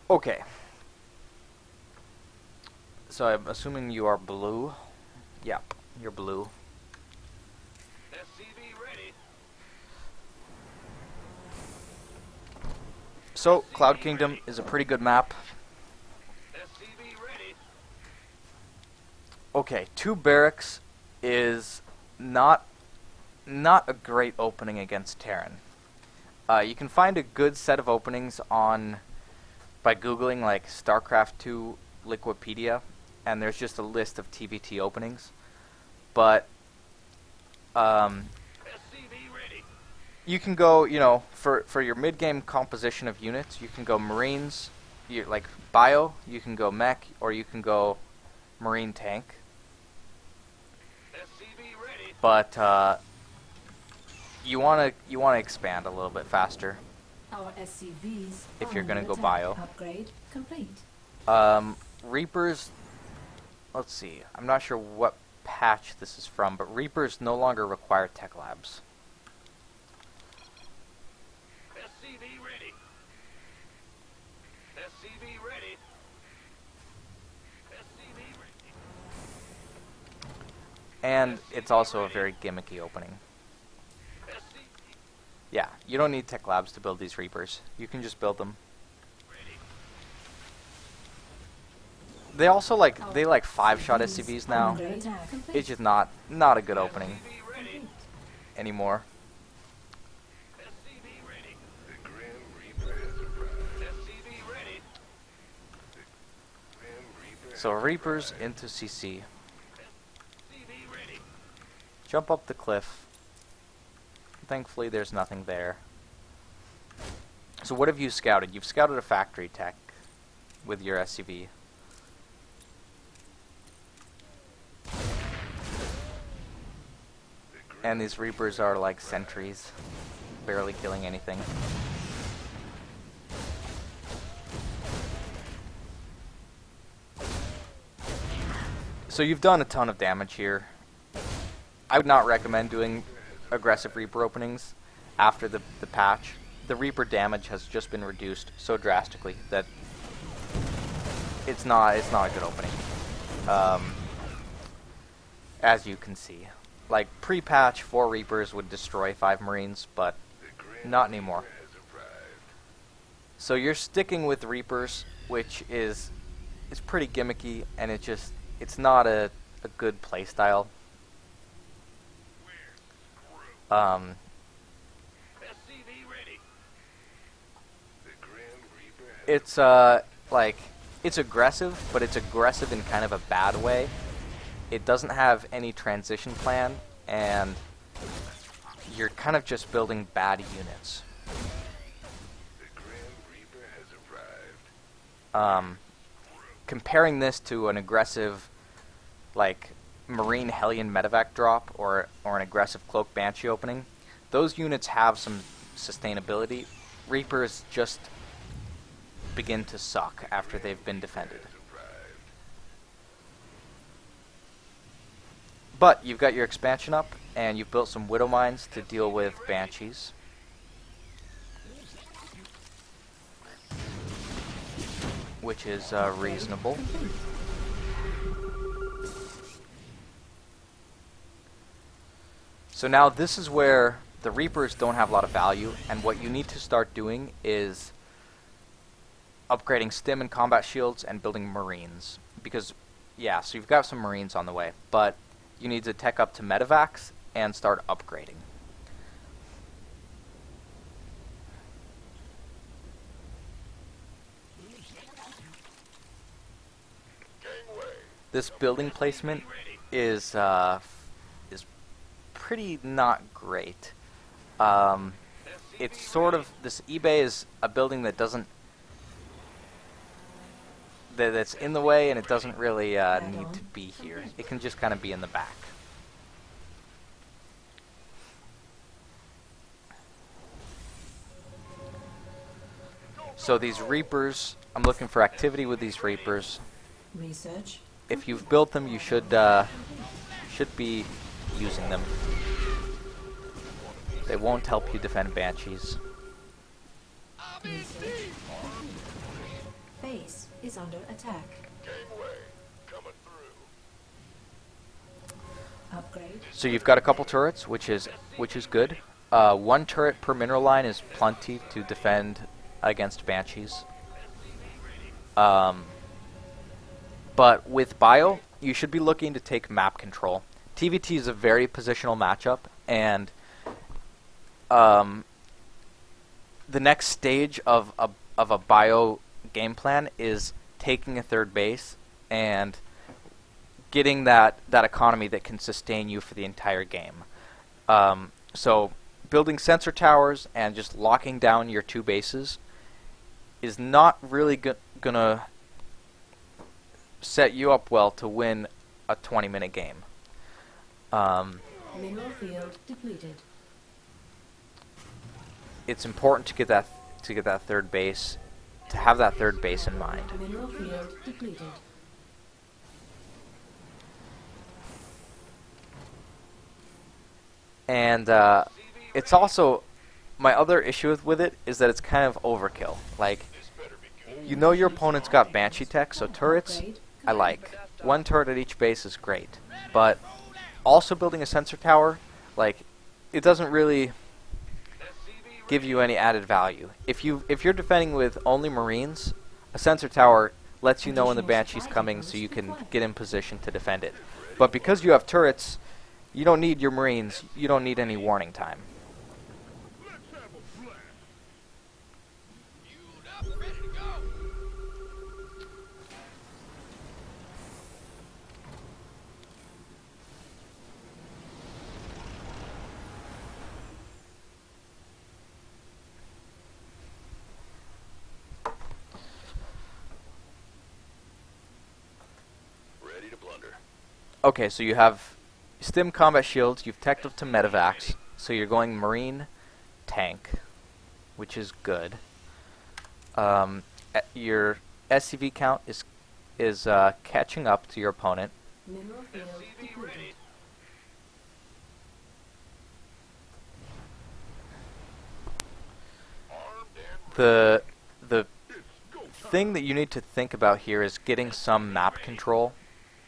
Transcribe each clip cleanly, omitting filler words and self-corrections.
Okay. So I'm assuming you are blue. Yep, you're blue. SCV ready. So, Cloud Kingdom is a pretty good map. SCV ready. Okay, 2 barracks is not a great opening against Terran. You can find a good set of openings by googling like StarCraft 2 Liquipedia, and there's just a list of TvT openings. But SCV ready. you can go, you know, for your mid-game composition of units, you can go Marines, like Bio, you can go Mech, or you can go Marine Tank. SCV ready. But you wanna expand a little bit faster Our SCVs if are you're gonna under go attack. Bio. Upgrade complete. Reapers, let's see, I'm not sure what patch this is from, but Reapers no longer require tech labs. SCV ready. SCV ready. SCV ready. And it's also a very gimmicky opening. SCV Yeah, you don't need tech labs to build these Reapers. You can just build them. ready. They also like 5-shot SCVs now. Under attack. It's just not a good opening SCV ready. anymore. SCV ready. The Grim Reaper has arrived. SCV ready. The Grim Reaper. So Reapers into CC. SCV ready. Jump up the cliff. Thankfully there's nothing there. So what have you scouted? You've scouted a factory tech with your SCV. And these Reapers are like sentries, barely killing anything. So you've done a ton of damage here. I would not recommend doing aggressive Reaper openings after the patch. The Reaper damage has just been reduced so drastically that it's not a good opening. As you can see. Like, pre-patch, 4 Reapers would destroy 5 Marines, but not anymore. So you're sticking with Reapers, which is pretty gimmicky, and it's not a good playstyle. SCV ready. The Grim Reaper has It's aggressive, but it's aggressive in kind of a bad way. It doesn't have any transition plan, and you're kind of just building bad units. The Grim Reaper has arrived. Comparing this to an aggressive, like, Marine Hellion Medevac drop or an aggressive Cloak Banshee opening, those units have some sustainability. Reapers just begin to suck after they've been defended. But you've got your expansion up, and you've built some Widow Mines to deal with Banshees. Which is reasonable. So now this is where the Reapers don't have a lot of value, and what you need to start doing is upgrading stim and combat shields and building Marines. Because, yeah, so you've got some Marines on the way, but you need to tech up to medevacs and start upgrading. This building placement is pretty not great. It's sort of, this eBay is a building that that's in the way, and it doesn't really need to be here. It can just kind of be in the back. So these Reapers, I'm looking for activity with these Reapers. Research. If you've built them, you should be using them. They won't help you defend Banshees. Base base is under attack. Gangway, coming through. Upgrade. So you've got a couple turrets, which is good. One turret per mineral line is plenty to defend against banshees. But with bio, you should be looking to take map control. TvT is a very positional matchup, and the next stage of a bio game plan is taking a third base and getting that economy that can sustain you for the entire game. So building sensor towers and just locking down your two bases is not really gonna set you up well to win a 20-minute game. Mineral field depleted. It's important to get that third base, to have that third base in mind. Mineral field depleted. And it's also, my other issue with it is that it's kind of overkill. Like, you know your opponent's got Banshee tech, so turrets, I like. One turret at each base is great. But also building a sensor tower, like, it doesn't really give you any added value. If you're defending with only Marines, a sensor tower lets you know when the Banshee's coming so you can get in position to defend it. But because you have turrets, you don't need your Marines, you don't need any warning time. Let's have a blast. Fueled up, ready to go. Ready to blunder. Okay, so you have Stim combat shields, you've teched up to medevacs, so you're going Marine, tank, which is good. Your SCV count is catching up to your opponent. Mineral field depleted. Armed and The go time. thing that you need to think about here is getting some map control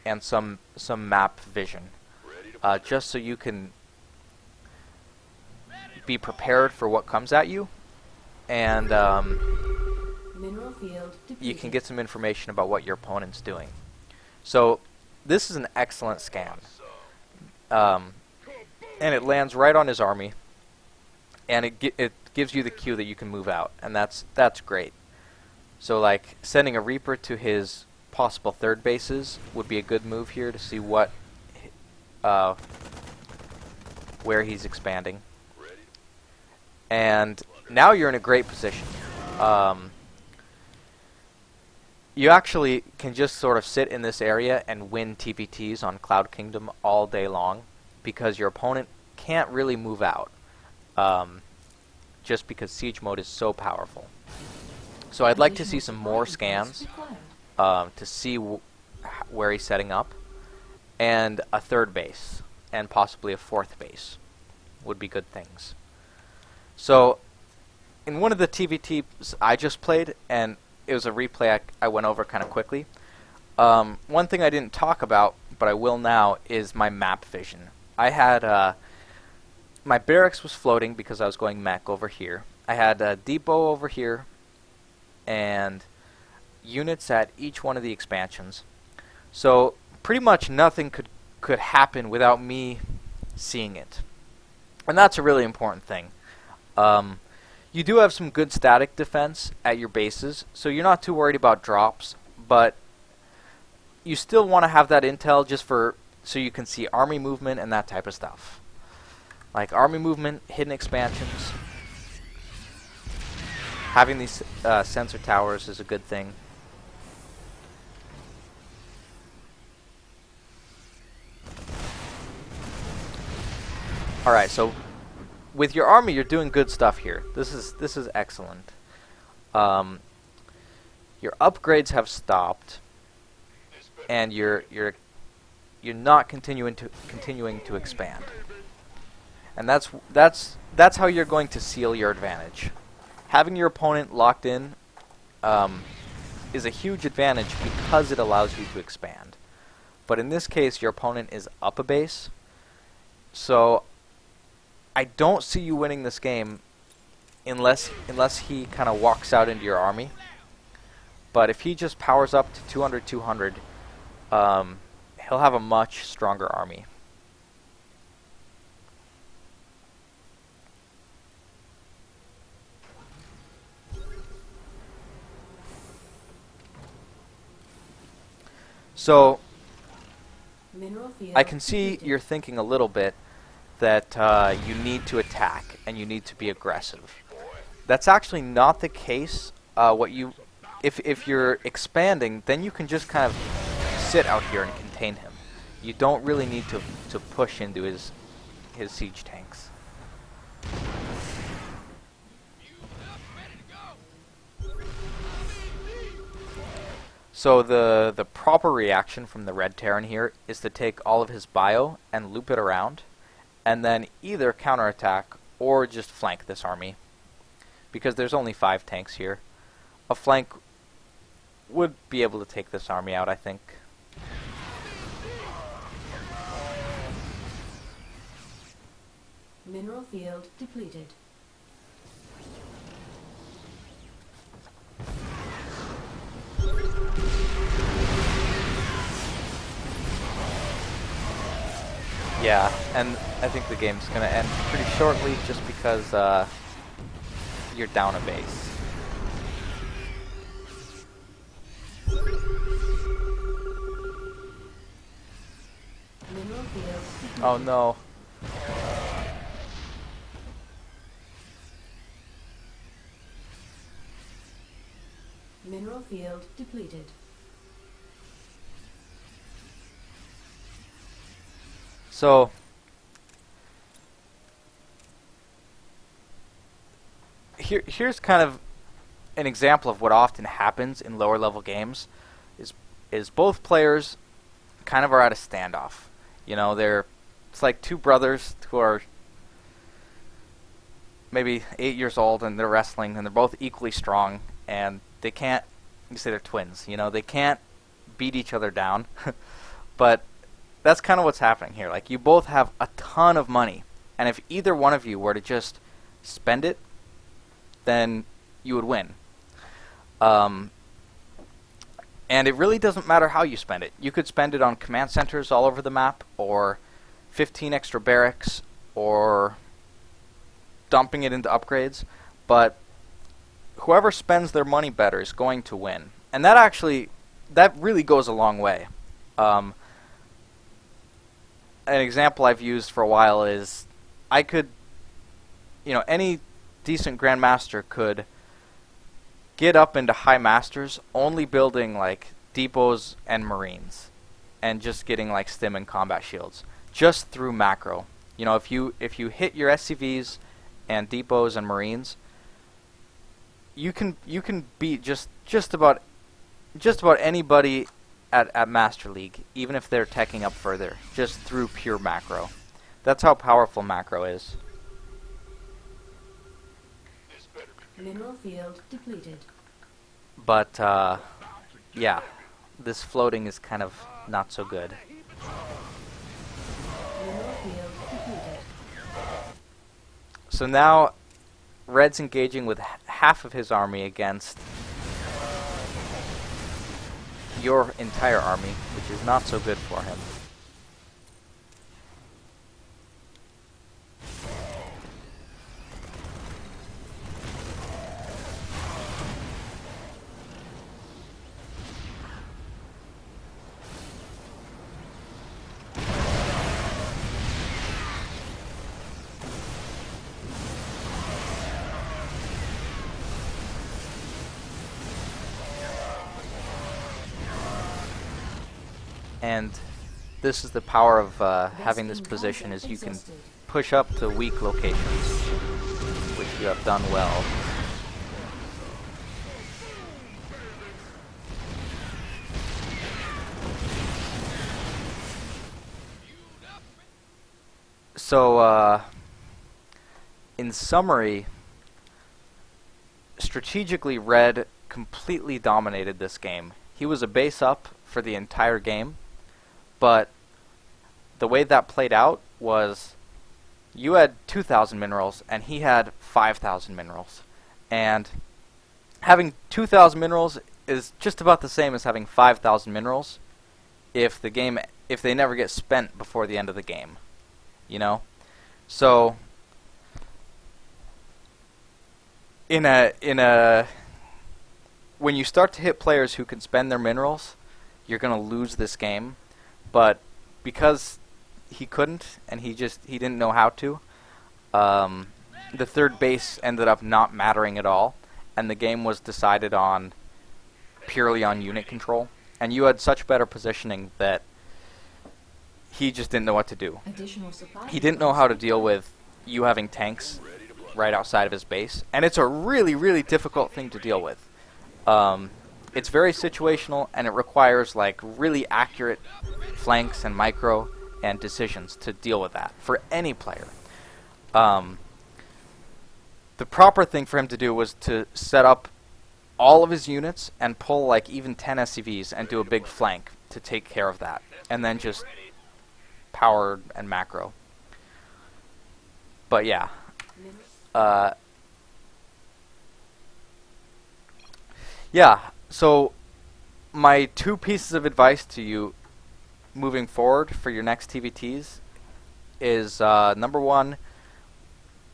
and some map vision, Ready to just so you can be prepared for what comes at you, and Mineral field depleted. you can get some information about what your opponent's doing. So this is an excellent scan, and it lands right on his army, and it gives you the cue that you can move out, and that's great. So like sending a Reaper to his possible third bases would be a good move here to see what where he's expanding. ready. And now you're in a great position. You actually can just sort of sit in this area and win TvTs on Cloud Kingdom all day long because your opponent can't really move out, just because siege mode is so powerful. So I'd like to see some more scans to see where he's setting up, and a third base, and possibly a fourth base would be good things. So in one of the TvTs I just played, and it was a replay I went over kind of quickly, one thing I didn't talk about, but I will now, is my map vision. I had my barracks was floating because I was going mech over here. I had a depot over here, and units at each one of the expansions. So pretty much nothing could happen without me seeing it. And that's a really important thing. You do have some good static defense at your bases, so you're not too worried about drops, but you still want to have that intel just so you can see army movement and that type of stuff. Like army movement, hidden expansions. Having these sensor towers is a good thing. Alright, so with your army, you're doing good stuff here. This is excellent. Your upgrades have stopped, and you're not continuing to expand. And that's how you're going to seal your advantage. Having your opponent locked in is a huge advantage because it allows you to expand. But in this case, your opponent is up a base, so I don't see you winning this game unless he kind of walks out into your army. But if he just powers up to 200, 200, he'll have a much stronger army. So Mineral field I can see depleted. you're thinking a little bit that you need to attack and you need to be aggressive. That's actually not the case. If you're expanding, then you can just kind of sit out here and contain him. You don't really need to push into his siege tanks. So the proper reaction from the red Terran here is to take all of his bio and loop it around, and then either counterattack or just flank this army. Because there's only 5 tanks here. A flank would be able to take this army out, I think. Mineral field depleted. Yeah, and I think the game's going to end pretty shortly just because you're down a base. Mineral field depleted. Oh no. Mineral field depleted. So here's kind of an example of what often happens in lower level games is both players kind of are at a standoff. You know, it's like two brothers who are maybe 8 years old and they're wrestling and they're both equally strong and they can't, you say they're twins, you know, they can't beat each other down. But that's kind of what's happening here. Like, you both have a ton of money, and if either one of you were to just spend it, then you would win. And it really doesn't matter how you spend it. You could spend it on command centers all over the map, or 15 extra barracks, or dumping it into upgrades, but whoever spends their money better is going to win. And that really goes a long way. An example I've used for a while is any decent Grandmaster could get up into High Masters only building like depots and Marines and just getting like stim and combat shields just through macro. You know, if you hit your SCVs and depots and Marines, you can beat just about anybody at Master League, even if they're teching up further, just through pure macro. That's how powerful macro is. This better be Mineral field depleted. But, yeah, this floating is kind of not so good. Mineral field depleted. So now, Red's engaging with half of his army against your entire army, which is not so good for him. And this is the power of having this position, is you can push up to weak locations, which you have done well. So, in summary, strategically, Red completely dominated this game. He was a base up for the entire game, but the way that played out was you had 2,000 minerals and he had 5,000 minerals. And having 2,000 minerals is just about the same as having 5,000 minerals if they never get spent before the end of the game, you know? So when you start to hit players who can spend their minerals, you're going to lose this game. But because he couldn't and he didn't know how to, the third base ended up not mattering at all, and the game was decided on purely on unit control. And you had such better positioning that he just didn't know what to do. He didn't know how to deal with you having tanks right outside of his base, and it's a really, really difficult thing to deal with. It's very situational, and it requires like really accurate flanks and micro and decisions to deal with that for any player. The proper thing for him to do was to set up all of his units and pull like even 10 SCVs and do a big flank to take care of that, and then just power and macro. But yeah. Yeah, so my two pieces of advice to you moving forward for your next TvTs is, number one,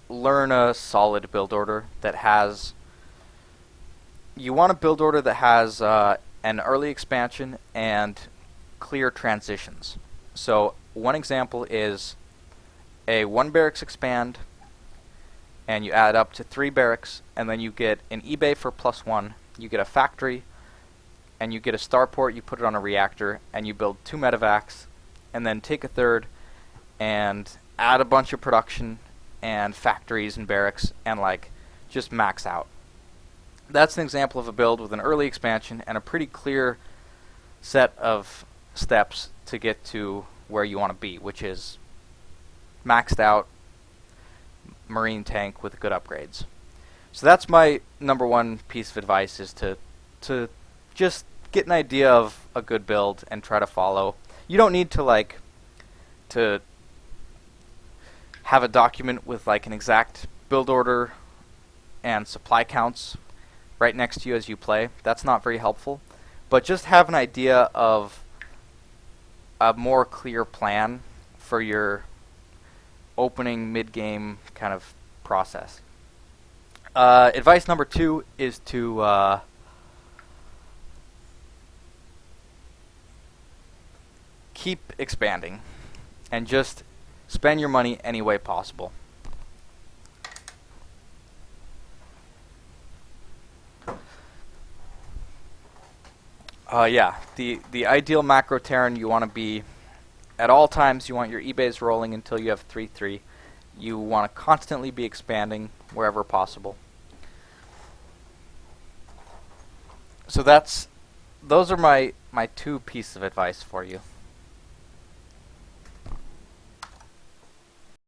learn a solid build order that has... You want a build order that has an early expansion and clear transitions. So one example is a 1 barracks expand, and you add up to 3 barracks, and then you get an eBay for +1, you get a factory, and you get a starport, you put it on a reactor, and you build 2 medevacs, and then take a third and add a bunch of production and factories and barracks and like just max out. That's an example of a build with an early expansion and a pretty clear set of steps to get to where you want to be, which is maxed out marine tank with good upgrades. So that's my number one piece of advice, is to just get an idea of a good build and try to follow. You don't need to have a document with like an exact build order and supply counts right next to you as you play. That's not very helpful. But just have an idea of a more clear plan for your opening mid-game kind of process. Advice number 2 is to keep expanding and just spend your money any way possible. Yeah, the ideal macro Terran, you want to be at all times, you want your eBays rolling until you have 3-3. You want to constantly be expanding wherever possible. So those are my two pieces of advice for you.